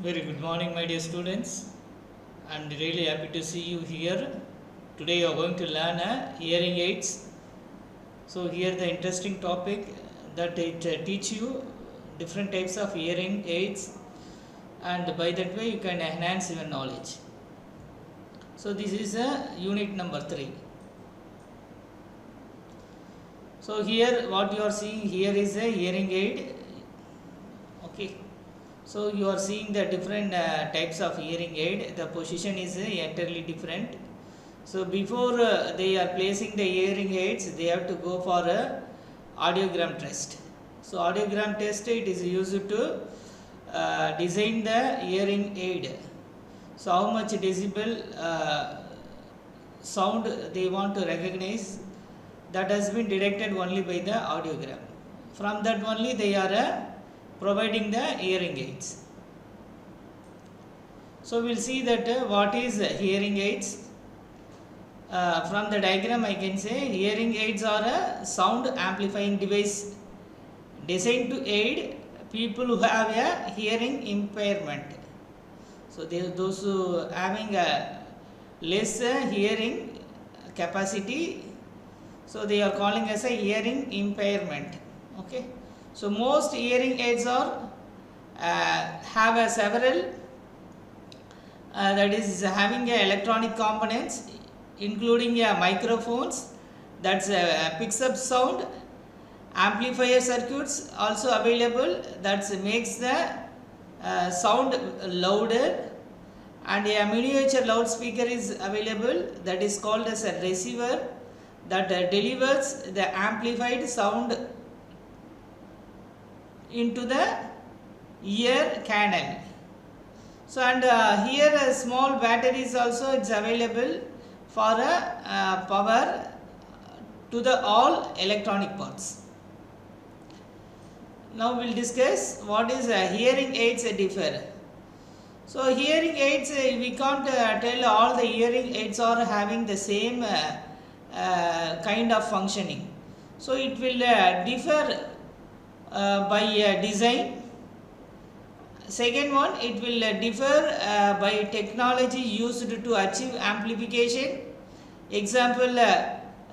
Very good morning, my dear students. I'm really happy to see you here. Today you are going to learn hearing aids. So here the interesting topic that it teach you different types of hearing aids, and by that way you can enhance your knowledge. So this is unit number 3. So here what you are seeing here is a hearing aid. Okay. So you are seeing the different types of hearing aid. The position is entirely different. So before they are placing the hearing aids, they have to go for a audiogram test. So audiogram test, it is used to design the hearing aid. So how much decibel sound they want to recognize, that has been detected only by the audiogram. From that only they are providing the hearing aids. So we will see that what is hearing aids. From the diagram I can say hearing aids are a sound amplifying device designed to aid people who have a hearing impairment. So those who having a less hearing capacity, so they are calling as a hearing impairment. Okay. So most hearing aids are have a several that is having a electronic components, including microphones that's picks up sound, amplifier circuits also available that makes the sound louder, and a miniature loudspeaker is available that is called as a receiver that delivers the amplified sound into the ear canal. So and here a small batteries also it's available for power to the all electronic parts. Now we will discuss what is hearing aids differ. So hearing aids we can't tell all the hearing aids are having the same kind of functioning. So it will differ by design. Second one, it will differ by technology used to achieve amplification. Example,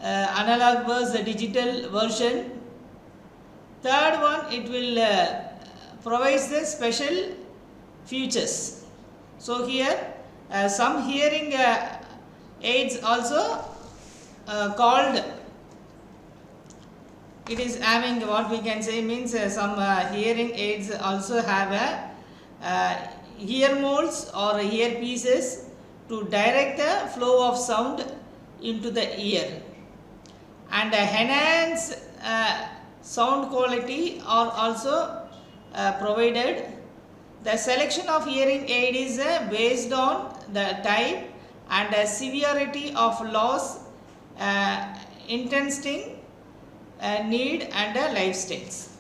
analog versus digital version. Third one, it will provides the special features. So here some hearing aids also called, it is having what we can say means some hearing aids also have a ear molds or earpieces to direct the flow of sound into the ear and enhance sound quality are also provided. The selection of hearing aid is based on the type and severity of loss, intensity, need and lifestyles.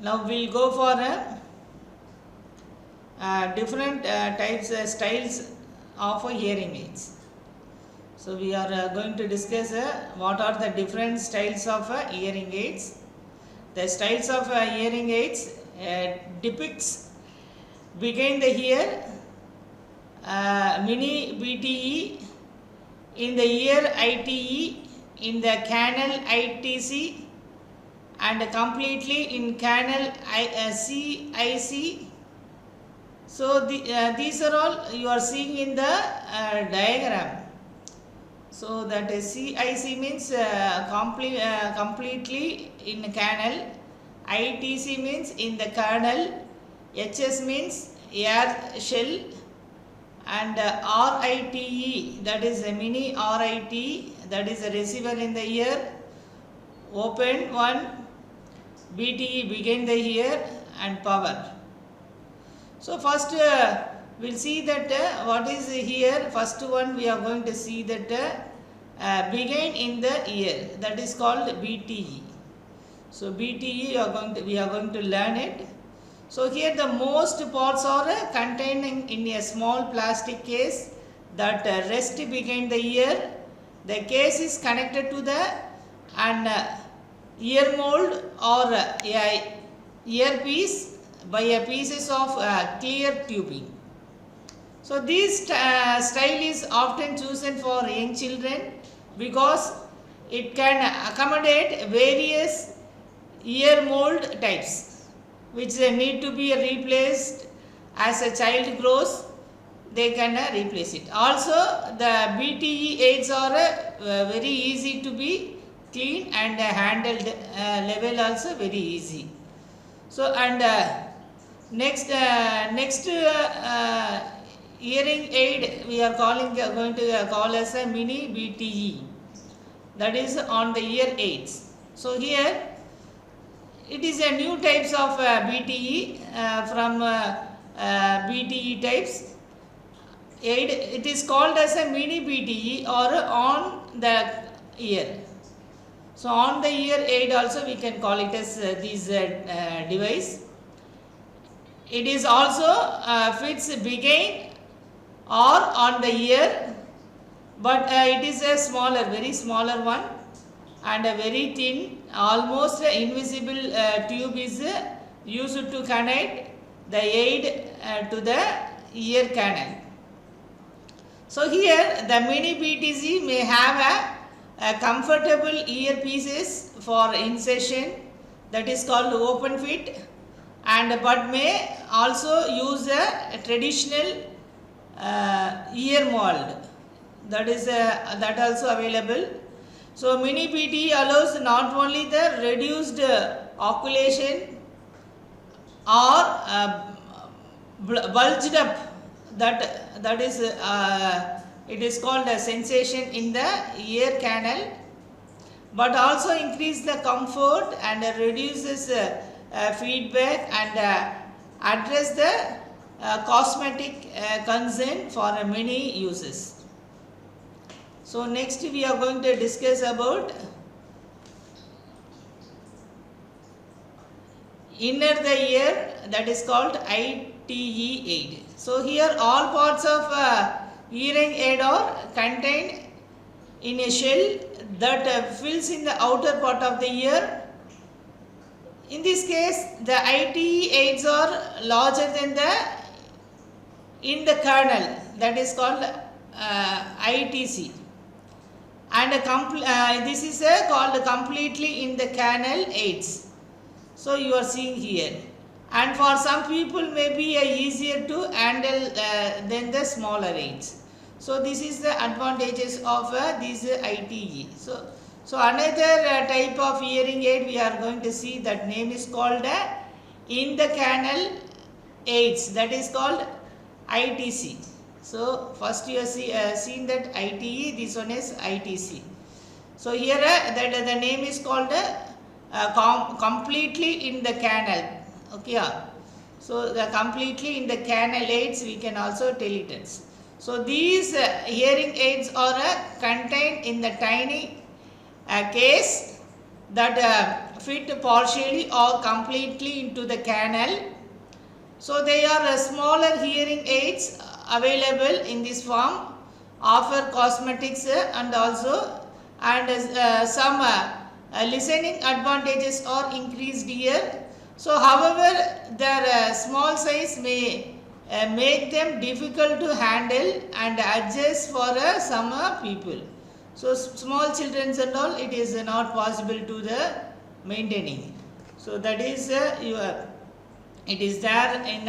Now we will go for different types styles of hearing aids. So we are going to discuss what are the different styles of hearing aids. The styles of hearing aids depicts behind the ear, mini BTE, in the ear ITE, in the canal ITC, and completely in canal CIC. So these are all you are seeing in the diagram. So that CIC means completely in canal, ITC means in the kernel, HS means air shell, and RITE, that is a mini RIT, that is a receiver in the ear, open one, BTE begin the ear, and power. So first we will see that what is here. First one we are going to see that begin in the ear, that is called BTE. So BTE we are going to learn it. So here the most parts are contained in a small plastic case that rest behind the ear. The case is connected to the and ear mold or a earpiece by a pieces of clear tubing. So this style is often chosen for young children because it can accommodate various ear mold types which need to be replaced as a child grows. They can replace it. Also the BTE aids are very easy to be clean and handled level also very easy. So and next hearing aid we are going to call as a mini BTE, that is on the ear aids. So here it is a new types of BTE from BTE types aid. It is called as a mini BTE or on the ear. So on the ear aid also we can call it as this device. It is also fits behind or on the ear, but it is a smaller, very smaller one, and a very thin, almost invisible tube is used to connect the aid to the ear canal. So here the mini BTC may have a comfortable earpieces for insertion, that is called open fit, and but may also use a traditional ear mold, that is that also available. So mini BTE allows not only the reduced occultation or bulged up, that is it is called a sensation in the ear canal, but also increase the comfort and reduces feedback and address the cosmetic concern for many uses. So next we are going to discuss about inner the ear, that is called ITE aid. So here all parts of hearing aid are contained in a shell that fills in the outer part of the ear. In this case the ITE aids are larger than the in the kernel, that is called ITC, and this is called completely in the canal aids. So you are seeing here, and for some people may be easier to handle than the smaller aids. So this is the advantages of this ITE. So another type of hearing aid we are going to see, that name is called in the canal aids, that is called ITC. So first you have seen that ITE, this one is ITC. So here that the name is called completely in the canal. Okay. So the completely in the canal aids we can also tell it as. So these hearing aids are contained in the tiny case that fit partially or completely into the canal. So they are smaller hearing aids available in this form, offer cosmetics and also some listening advantages are increased here. So however their small size may make them difficult to handle and adjust for some people. So small children and all, it is not possible to the maintaining. So that is it is there in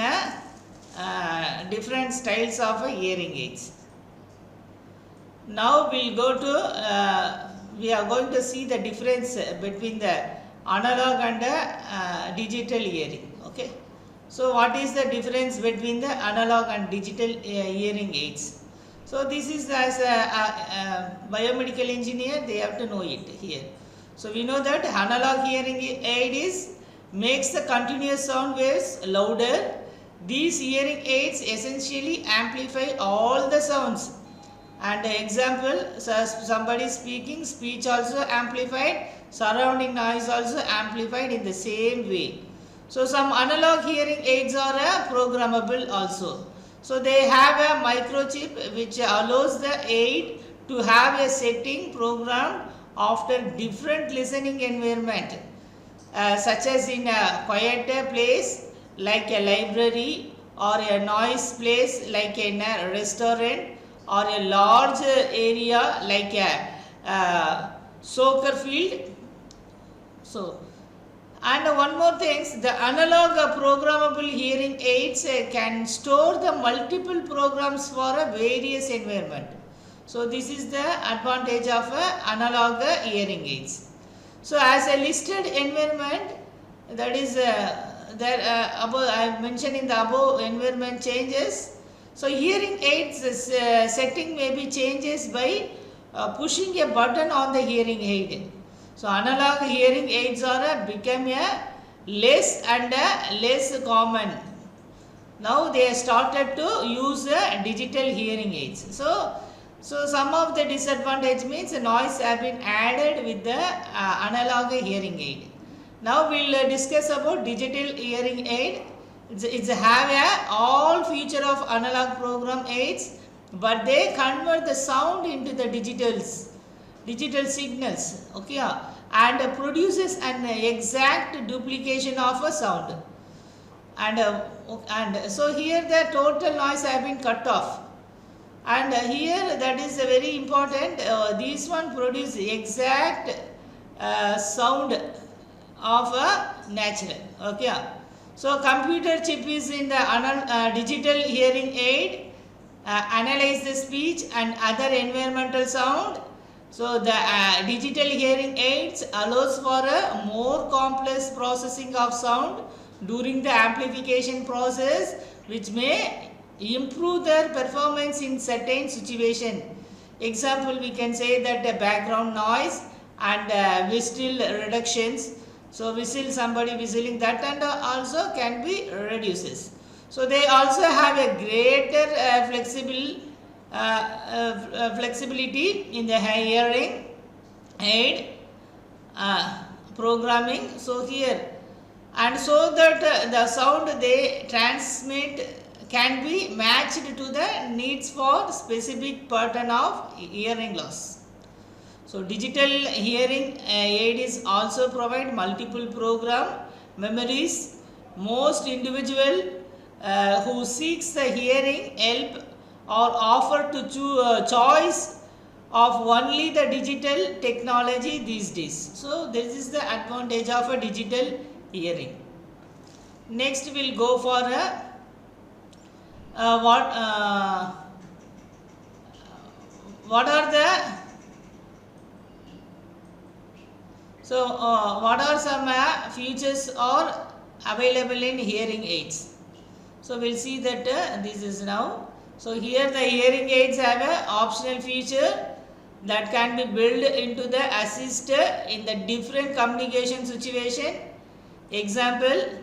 different styles of hearing aids. Now we are going to see the difference between the analog and digital hearing. Okay. So what is the difference between the analog and digital hearing aids? So this is, as a biomedical engineer, they have to know it here. So we know that analog hearing aid makes the continuous sound waves louder. These hearing aids essentially amplify all the sounds. And example, so somebody speaking, speech also amplified, surrounding noise also amplified in the same way. So some analog hearing aids are programmable also. So they have a microchip which allows the aid to have a setting programmed after different listening environment, such as in a quieter place like a library, or a noise place like in a restaurant, or a large area like a soccer field. So, and one more thing, the analog programmable hearing aids can store the multiple programs for a various environment. So this is the advantage of analog hearing aids. So as a listed environment, that is there above I have mentioned in the above environment changes. So hearing aids setting may be changes by pushing a button on the hearing aid. So analog hearing aids are become a less and less common. Now they started to use digital hearing aids. So some of the disadvantage means noise have been added with the analog hearing aid. Now we'll discuss about digital hearing aid. It's have all feature of analog program aids, but they convert the sound into the digital signals, okay, and produces an exact duplication of a sound. And so here the total noise have been cut off. And here that is very important, this one produce exact sound of a natural, okay. So computer chip is in the digital hearing aid, analyze the speech and other environmental sound. So the digital hearing aids allows for a more complex processing of sound during the amplification process, which may improve their performance in certain situation. Example, we can say that the background noise and whistle reductions. So whistle, somebody whistling, that and also can be reduces. So they also have a greater flexibility in the hearing aid programming. So here, and so that the sound they transmit can be matched to the needs for specific pattern of hearing loss. So digital hearing aid is also provide multiple program memories. Most individual who seeks the hearing help are offered to choice of only the digital technology these days. So this is the advantage of a digital hearing. Next we'll go for a what are the what are some features are available in hearing aids. So we'll see that this is now. So here the hearing aids have a optional feature that can be built into the assist in the different communication situation. Example,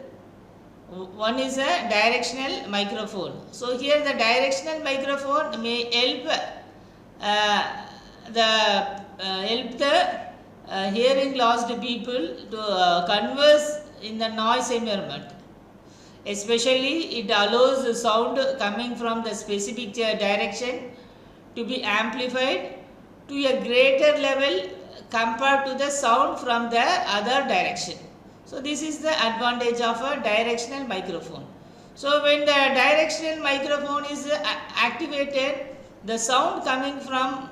one is a directional microphone. So here the directional microphone may help the hearing lost people to converse in the noise environment. Especially it allows the sound coming from the specific direction to be amplified to a greater level compared to the sound from the other direction. So this is the advantage of a directional microphone. So when the directional microphone is activated, the sound coming from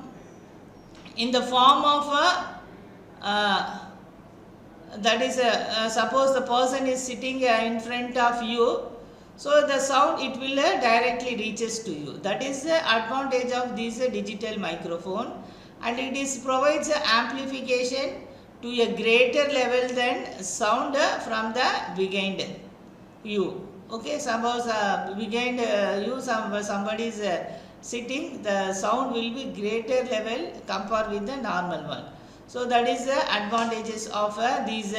in the form of a that is suppose the person is sitting in front of you, so the sound it will directly reaches to you. That is the advantage of this digital microphone, and it is provides amplification to a greater level than sound from the behind you. Okay, suppose behind you somebody is sitting, the sound will be greater level compared with the normal one. So that is the advantages of these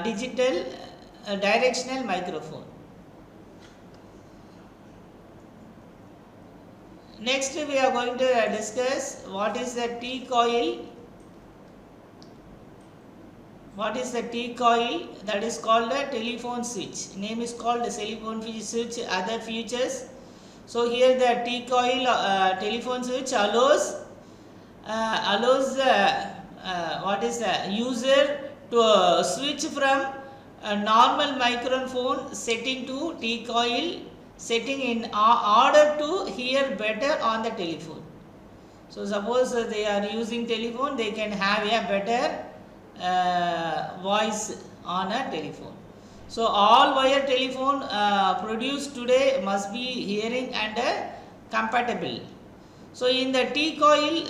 digital directional microphone. Next we are going to discuss what is the T-coil. What is the T-coil? That is called a telephone switch. Name is called the telephone switch. Other features. So here the T-coil telephone switch allows what is the user to switch from a normal microphone setting to T-coil setting in order to hear better on the telephone. So suppose they are using telephone, they can have a better voice on a telephone. So all wire telephone produced today must be hearing and compatible. So in the T-coil,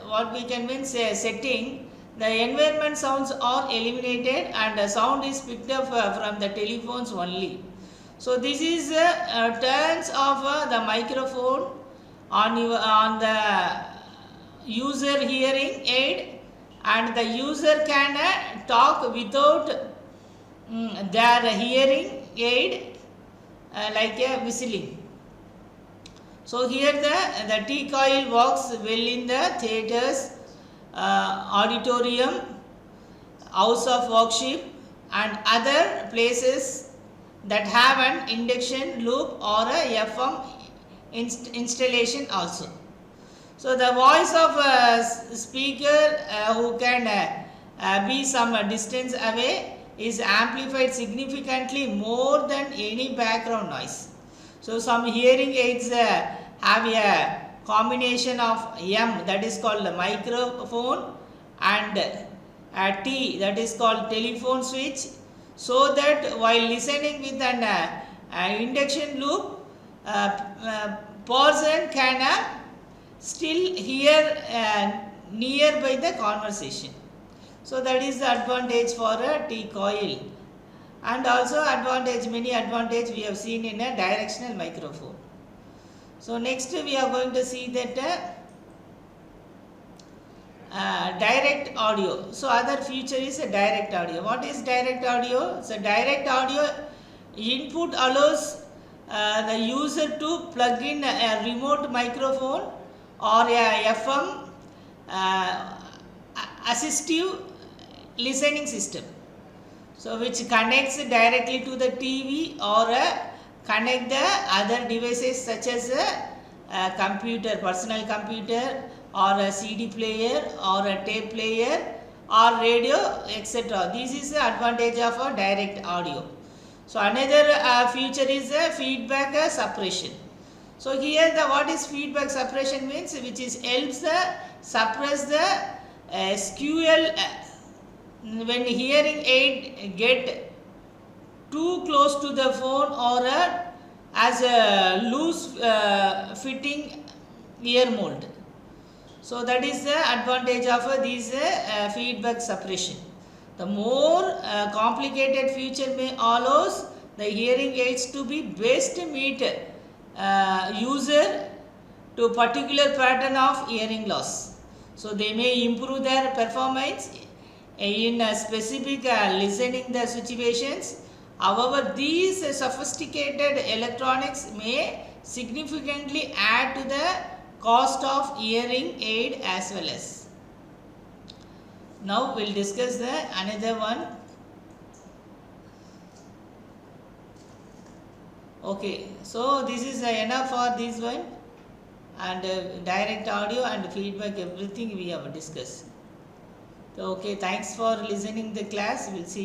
what we can mean say setting, the environment sounds are eliminated and the sound is picked up from the telephones only. So this is turns of the microphone on the user hearing aid, and the user can talk without their hearing aid like a whistling. So here the T-coil works well in the theaters, auditorium, house of worship and other places that have an induction loop or a FM installation also. So the voice of a speaker who can be some distance away is amplified significantly more than any background noise. So some hearing aids have a combination of M, that is called the microphone, and T, that is called telephone switch, so that while listening with an induction loop, person can still hear nearby the conversation. So that is the advantage for a T-coil, and also many advantage we have seen in a directional microphone. So next we are going to see that direct audio. So other feature is a direct audio. What is direct audio? So direct audio input allows the user to plug in a remote microphone or a FM assistive listening system, so which connects directly to the TV or connect the other devices such as a computer, personal computer, or a CD player or a tape player or radio, etc. This is the advantage of a direct audio. So another feature is feedback suppression. So here the what is feedback suppression means, which is helps suppress the squeal when hearing aid get too close to the phone or as a loose fitting ear mold. So that is the advantage of this feedback suppression. The more complicated feature may allows the hearing aids to be best meet user to particular pattern of hearing loss. So they may improve their performance in specific listening the situations. However, these sophisticated electronics may significantly add to the cost of hearing aid as well as. Now we will discuss the another one. Okay, so this is enough for this one, and direct audio and feedback, everything we have discussed. So, okay, thanks for listening the class. We'll see